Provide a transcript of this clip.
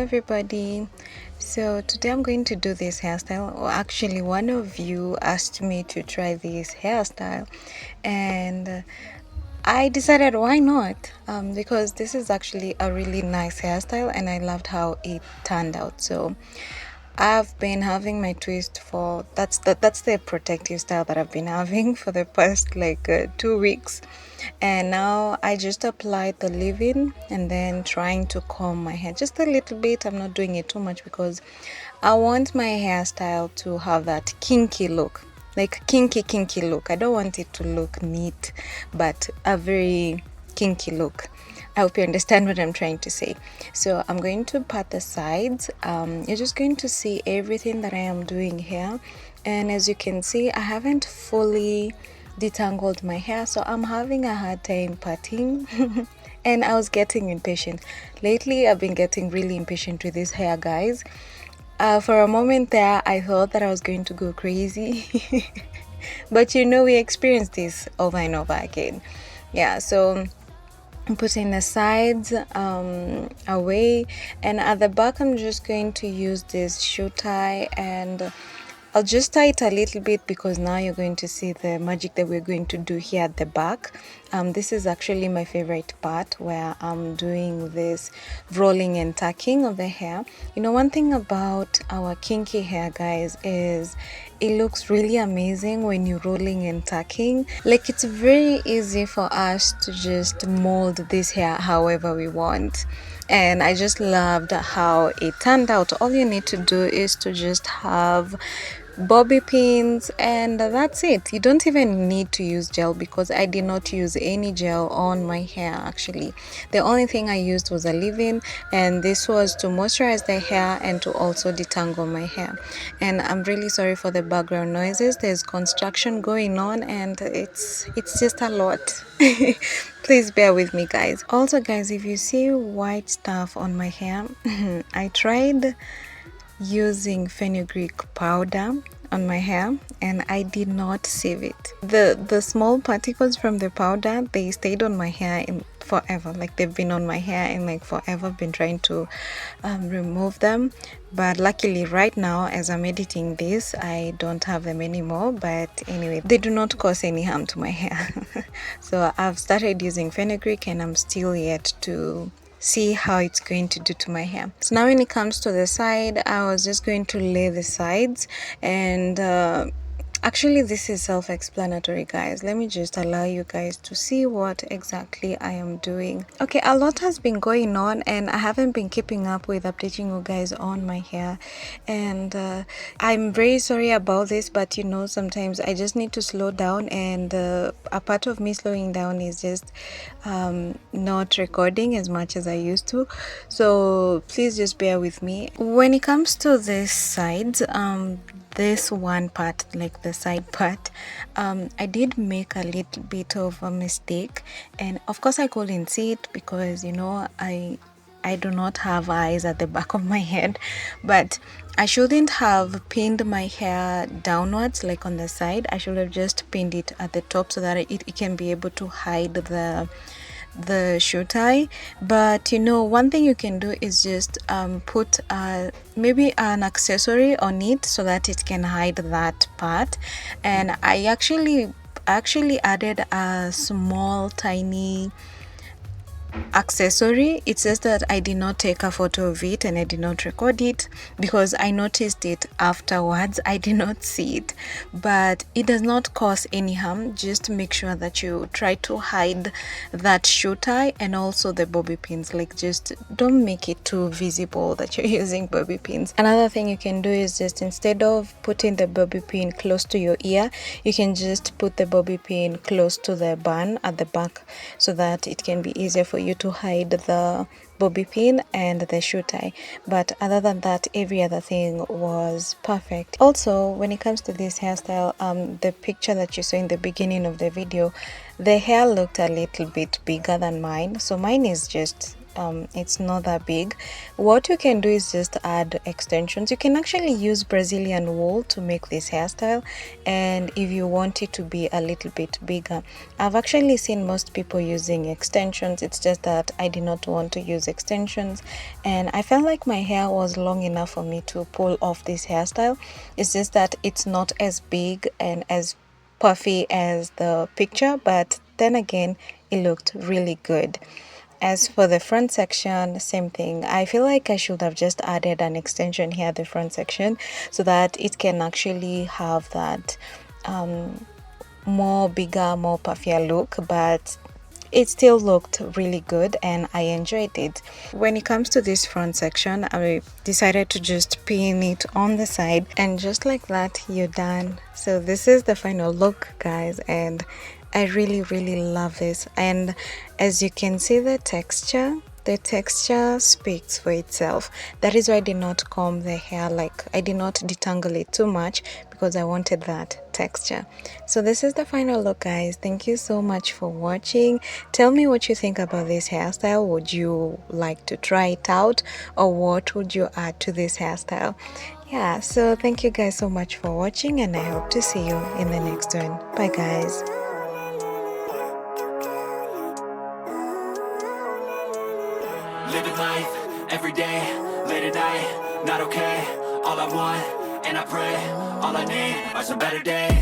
everybody. So today I'm going to do this hairstyle, or actually one of you asked me to try this hairstyle, and I decided why not, because this is actually a really nice hairstyle and I loved how it turned out. So I've been having my twist for that's the protective style that I've been having for the past 2 weeks, and now I just applied the leave-in and then trying to comb my hair just a little bit. I'm not doing it too much because I want my hairstyle to have that kinky look, like kinky look. I don't want it to look neat, but a very kinky look. I hope you understand what I'm trying to say. So I'm going to part the sides. You're just going to see everything that I am doing here, and as you can see, I haven't fully detangled my hair, so I'm having a hard time parting. And I was getting impatient. Lately I've been getting really impatient with this hair, guys. For a moment there I thought that I was going to go crazy. But we experienced this over and over again. Yeah, so I'm putting the sides away, and at the back I'm just going to use this shoe tie, and I'll just tie it a little bit because now you're going to see the magic that we're going to do here at the back. This is actually my favorite part, where I'm doing this rolling and tucking of the hair. One thing about our kinky hair, guys, is it looks really amazing when you're rolling and tucking. Like, it's very easy for us to just mold this hair however we want. And I just loved how it turned out. All you need to do is to just have bobby pins, and that's it. You don't even need to use gel, because I did not use any gel on my hair. Actually, the only thing I used was a leave-in, and this was to moisturize the hair and to also detangle my hair. And I'm really sorry for the background noises. There's construction going on and it's just a lot. Please bear with me, guys. Also, guys, if you see white stuff on my hair, I tried using fenugreek powder on my hair and I did not save it. The small particles from the powder, they stayed on my hair in forever. Like, they've been on my hair in like forever. I've been trying to remove them, but luckily right now as I'm editing this, I don't have them anymore. But anyway, they do not cause any harm to my hair. So I've started using fenugreek and I'm still yet to see how it's going to do to my hair. So now when it comes to the side, I was just going to lay the sides, and actually this is self-explanatory, guys. Let me just allow you guys to see what exactly I am doing. Okay, a lot has been going on and I haven't been keeping up with updating you guys on my hair, and I'm very sorry about this, but sometimes I just need to slow down, and a part of me slowing down is just not recording as much as I used to. So please just bear with me. When it comes to this sides, this one part, like the side part, I did make a little bit of a mistake, and of course I couldn't see it because I do not have eyes at the back of my head, but I shouldn't have pinned my hair downwards like on the side. I should have just pinned it at the top so that it can be able to hide the shoe tie. But one thing you can do is just put maybe an accessory on it so that it can hide that part. And I actually added a small tiny accessory. It's just that I did not take a photo of it and I did not record it because I noticed it afterwards. I did not see it, but it does not cause any harm. Just make sure that you try to hide that shoe tie and also the bobby pins. Like, just don't make it too visible that you're using bobby pins. Another thing you can do is just, instead of putting the bobby pin close to your ear, you can just put the bobby pin close to the bun at the back so that it can be easier for you to hide the bobby pin and the shoe tie. But other than that, every other thing was perfect. Also, when it comes to this hairstyle, the picture that you saw in the beginning of the video, the hair looked a little bit bigger than mine. So mine is just it's not that big. What you can do is just add extensions. You can actually use Brazilian wool to make this hairstyle, and if you want it to be a little bit bigger, I've actually seen most people using extensions. It's just that I did not want to use extensions, and I felt like my hair was long enough for me to pull off this hairstyle. It's just that it's not as big and as puffy as the picture, but then again, it looked really good. As for the front section, same thing. I feel like I should have just added an extension here at the front section so that it can actually have that more bigger, more puffier look, but it still looked really good and I enjoyed it. When it comes to this front section, I decided to just pin it on the side, and just like that, you're done. So this is the final look, guys, and I really love this. And as you can see, the texture speaks for itself. That is why I did not comb the hair, like I did not detangle it too much because I wanted that texture. So this is the final look, guys. Thank you so much for watching. Tell me what you think about this hairstyle. Would you like to try it out, or what would you add to this hairstyle? Yeah, so thank you guys so much for watching, and I hope to see you in the next one. Bye, guys. Living life, every day, late at night, not okay. All I want, and I pray, all I need are some better days.